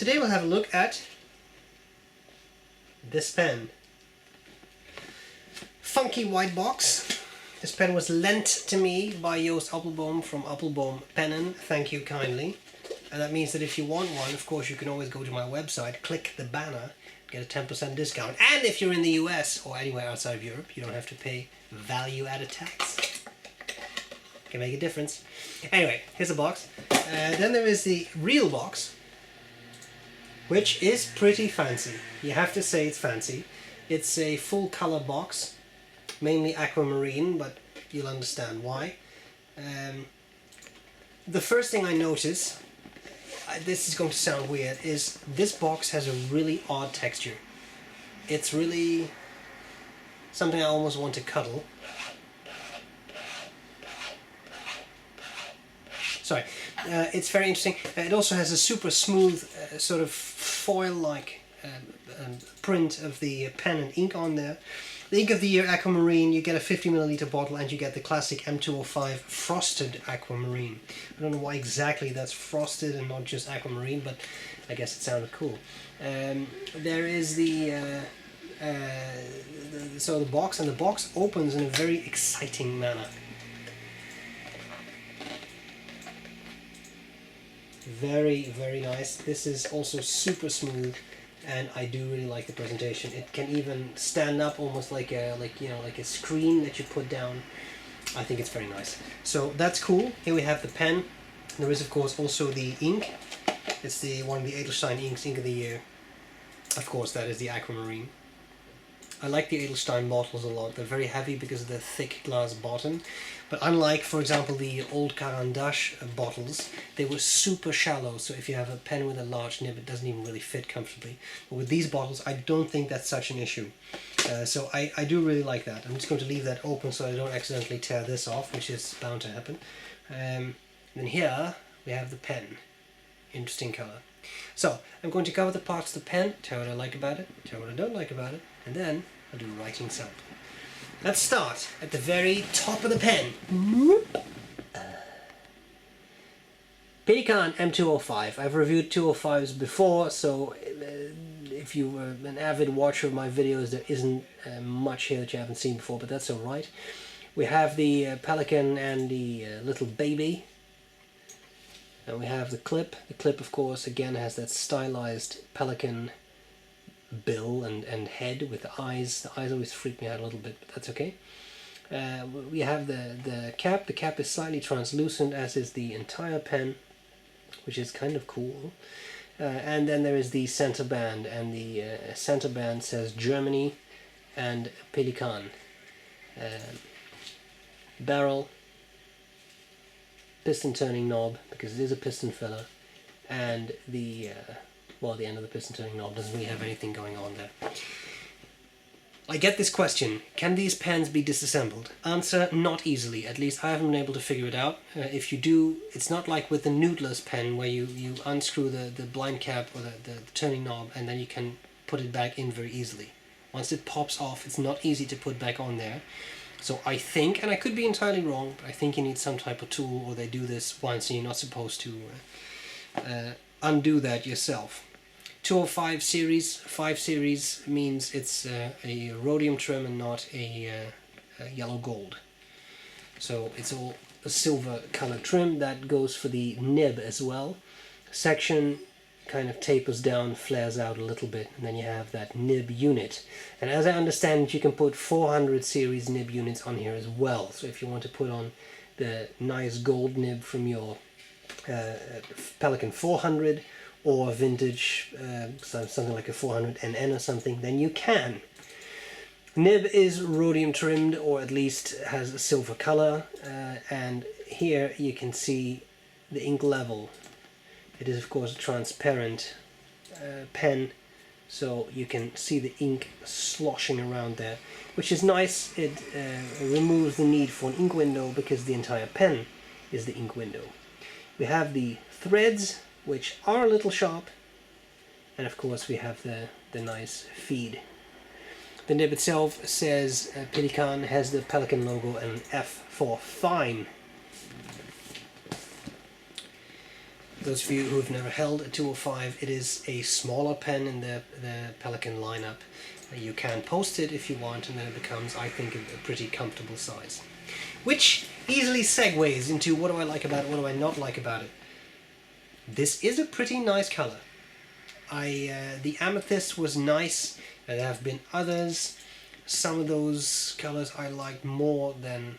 today we'll have a look at this pen. Funky white box. This pen was lent to me by Joost Appelboom from Appelboom Pennen. Thank you kindly. And that means that if you want one, of course, you can always go to my website, click the banner, get a 10% discount. And if you're in the US or anywhere outside of Europe, you don't have to pay value-added tax. Can make a difference. Anyway, here's the box. Then there is the real box, which is pretty fancy. You have to say it's fancy. It's a full color box, mainly aquamarine, but you'll understand why. The first thing I notice, this is going to sound weird, is this box has a really odd texture. It's really something I almost want to cuddle. Sorry, it's very interesting. It also has a super smooth sort of foil-like print of the pen and ink on there. The ink of the year Aquamarine, you get a 50ml bottle and you get the classic M205 Frosted Aquamarine. I don't know why exactly that's frosted and not just aquamarine, but I guess it sounded cool. There is the box, and the box opens in a very exciting manner. Very, very nice. This is also super smooth, and I do really like the presentation. It can even stand up almost like a screen that you put down. I think it's very nice. So that's cool. Here we have the pen. There is of course also the ink. It's the one of the Edelstein inks, ink of the year. Of course, that is the Aquamarine. I like the Edelstein bottles a lot. They're very heavy because of the thick glass bottom. But unlike, for example, the old Caran d'Ache bottles, they were super shallow. So if you have a pen with a large nib, it doesn't even really fit comfortably. But with these bottles, I don't think that's such an issue. So I do really like that. I'm just going to leave that open so I don't accidentally tear this off, which is bound to happen. Then here we have the pen. Interesting color. So I'm going to cover the parts of the pen, tell what I like about it, tell what I don't like about it, and then I'll do a writing sample. Let's start at the very top of the pen. Pelikan M205. I've reviewed 205s before, so if you were an avid watcher of my videos, there isn't much here that you haven't seen before, but that's alright. We have the Pelikan and the little baby. And we have the clip. The clip, of course, again has that stylized pelican bill and head with the eyes. The eyes always freak me out a little bit, but that's okay. We have the cap. The cap is slightly translucent, as is the entire pen, which is kind of cool. And then there is the center band, and the center band says Germany and Pelikan. Barrel. Piston turning knob, because it is a piston filler, and the end of the piston turning knob doesn't really have anything going on there. I get this question, can these pens be disassembled? Answer, not easily. At least I haven't been able to figure it out. If you do, it's not like with the nudeless pen where you unscrew the blind cap or the turning knob and then you can put it back in very easily. Once it pops off, it's not easy to put back on there. So I think, and I could be entirely wrong, but I think you need some type of tool, or they do this once and you're not supposed to undo that yourself. 205 series, 5 series means it's a rhodium trim and not a yellow gold. So it's all a silver color trim. That goes for the nib as well. Section kind of tapers down, flares out a little bit, and then you have that nib unit. And as I understand it, you can put 400 series nib units on here as well. So if you want to put on the nice gold nib from your Pelikan 400 or vintage something like a 400 NN or something, then you can. Nib is rhodium trimmed, or at least has a silver color, and here you can see the ink level. It is of course a transparent pen, so you can see the ink sloshing around there, which is nice. It removes the need for an ink window because the entire pen is the ink window. We have the threads, which are a little sharp, and of course we have the nice feed. The nib itself says Pelikan, has the Pelikan logo and an F for fine. those of you who have never held a 205, it is a smaller pen in the Pelikan lineup. You can post it if you want, and then it becomes, I think, a pretty comfortable size. Which easily segues into what do I like about it, what do I not like about it. This is a pretty nice color. The amethyst was nice. There have been others. Some of those colors I liked more than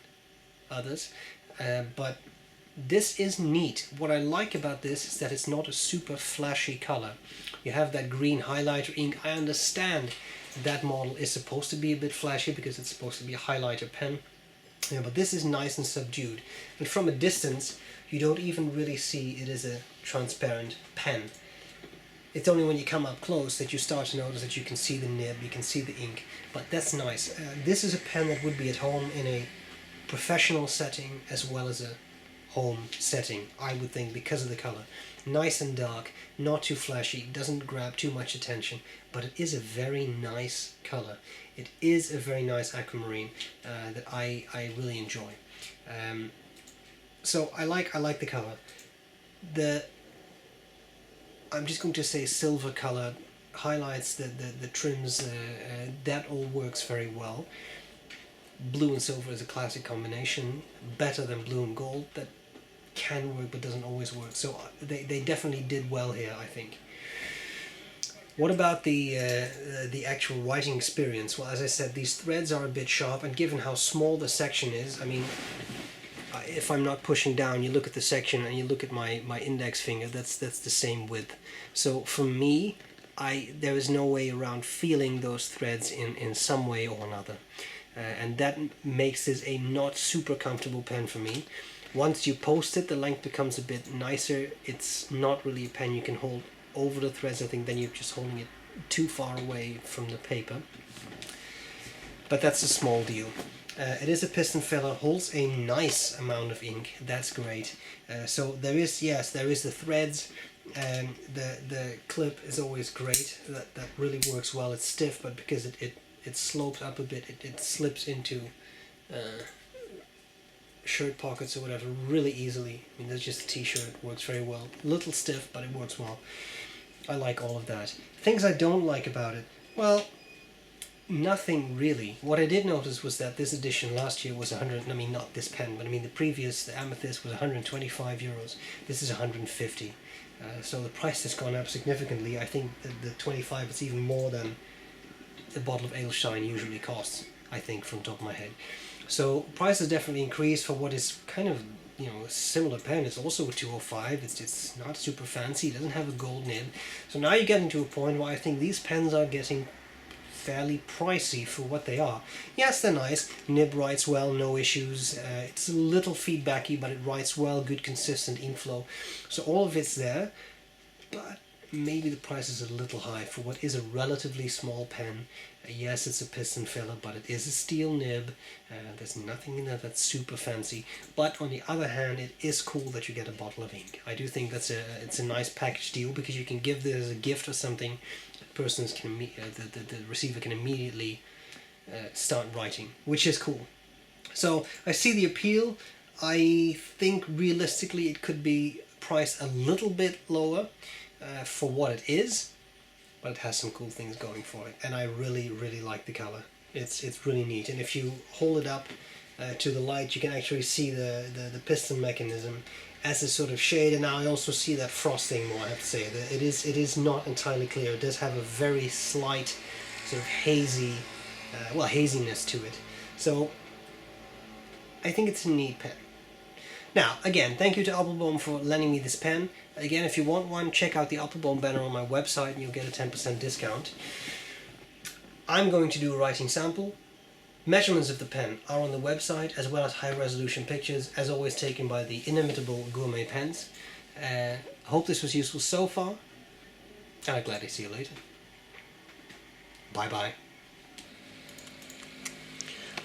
others, but this is neat. What I like about this is that it's not a super flashy color. You have that green highlighter ink. I understand that model is supposed to be a bit flashy because it's supposed to be a highlighter pen. Yeah, but this is nice and subdued. And from a distance, you don't even really see it is a transparent pen. It's only when you come up close that you start to notice that you can see the nib, you can see the ink. But that's nice. This is a pen that would be at home in a professional setting as well as a home setting, I would think, because of the color. Nice and dark, not too flashy, doesn't grab too much attention, but it is a very nice color. It is a very nice aquamarine that I really enjoy. So I like the color. I'm just going to say silver color highlights, the trims, that all works very well. Blue and silver is a classic combination, better than blue and gold. That can work but doesn't always work, so they definitely did well here, I think. What about the actual writing experience? Well, as I said, these threads are a bit sharp, and given how small the section is, I mean, if I'm not pushing down, you look at the section and you look at my index finger, that's the same width. So for me, there is no way around feeling those threads in some way or another. And that makes this a not super comfortable pen for me. Once you post it, the length becomes a bit nicer. It's not really a pen you can hold over the threads. I think then you're just holding it too far away from the paper. But that's a small deal. It is a piston filler, holds a nice amount of ink. That's great. So there is the threads. The clip is always great. That really works well. It's stiff, but because it slopes up a bit, it slips into shirt pockets or whatever really easily. I mean, that's just a t-shirt, works very well. A little stiff, but it works well. I like all of that. Things I don't like about it, well, nothing really. What I did notice was that this edition last year was 100, I mean not this pen, but I mean the amethyst was 125 euros. This is 150. So the price has gone up significantly. I think the 25 is even more than the bottle of Edelstein usually costs, I think, from the top of my head. So price has definitely increased for what is kind of, a similar pen. It's also a 205. It's not super fancy. It doesn't have a gold nib. So now you're getting to a point where I think these pens are getting fairly pricey for what they are. Yes, they're nice. Nib writes well, no issues. It's a little feedbacky, but it writes well, good consistent ink flow. So all of it's there, but maybe the price is a little high for what is a relatively small pen. Yes, it's a piston filler, but it is a steel nib. There's nothing in there that's super fancy. But on the other hand, it is cool that you get a bottle of ink. I do think it's a nice package deal, because you can give this as a gift or something. The receiver can immediately start writing, which is cool. So I see the appeal. I think realistically it could be priced a little bit lower for what it is, but it has some cool things going for it, and I really like the color. It's really neat, and if you hold it up to the light, you can actually see the piston mechanism as a sort of shade, and now I also see that frosting more, I have to say. It is not entirely clear. It does have a very slight sort of hazy, haziness to it. So I think it's a neat pen. Now, again, thank you to Appelboom for lending me this pen. Again, if you want one, check out the Appelboom banner on my website and you'll get a 10% discount. I'm going to do a writing sample. Measurements of the pen are on the website, as well as high-resolution pictures, as always taken by the inimitable Gourmet Pens. I hope this was useful so far, and I'll gladly see you later. Bye-bye.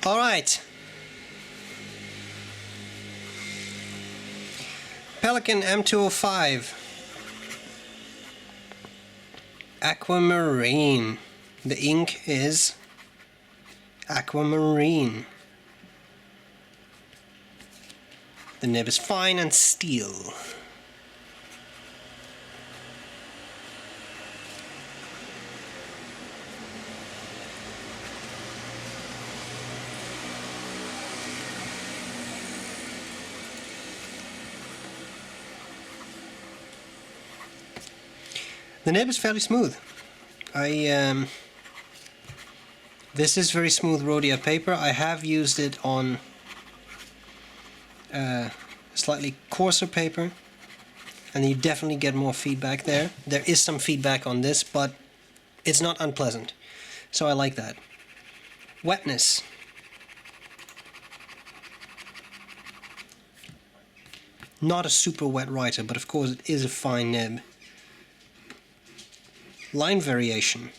Alright. Pelikan M205 Aquamarine. The ink is Aquamarine. The nib is fine and steel. The nib is fairly smooth. This is very smooth Rhodia paper. I have used it on slightly coarser paper, and you definitely get more feedback there. There is some feedback on this, but it's not unpleasant, so I like that. Wetness. Not a super wet writer, but of course it is a fine nib. Line variation.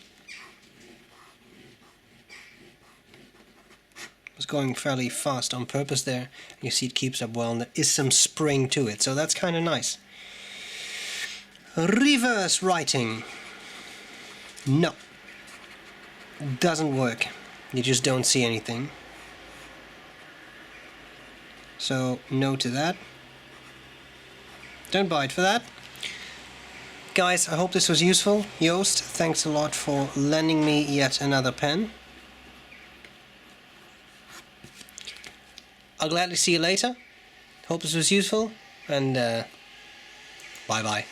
I was going fairly fast on purpose there. You see it keeps up well, and there is some spring to it, so that's kind of nice. Reverse writing. No. Doesn't work. You just don't see anything. So, no to that. Don't buy it for that. Guys, I hope this was useful. Joost, thanks a lot for lending me yet another pen. I'll gladly see you later. Hope this was useful, and bye-bye.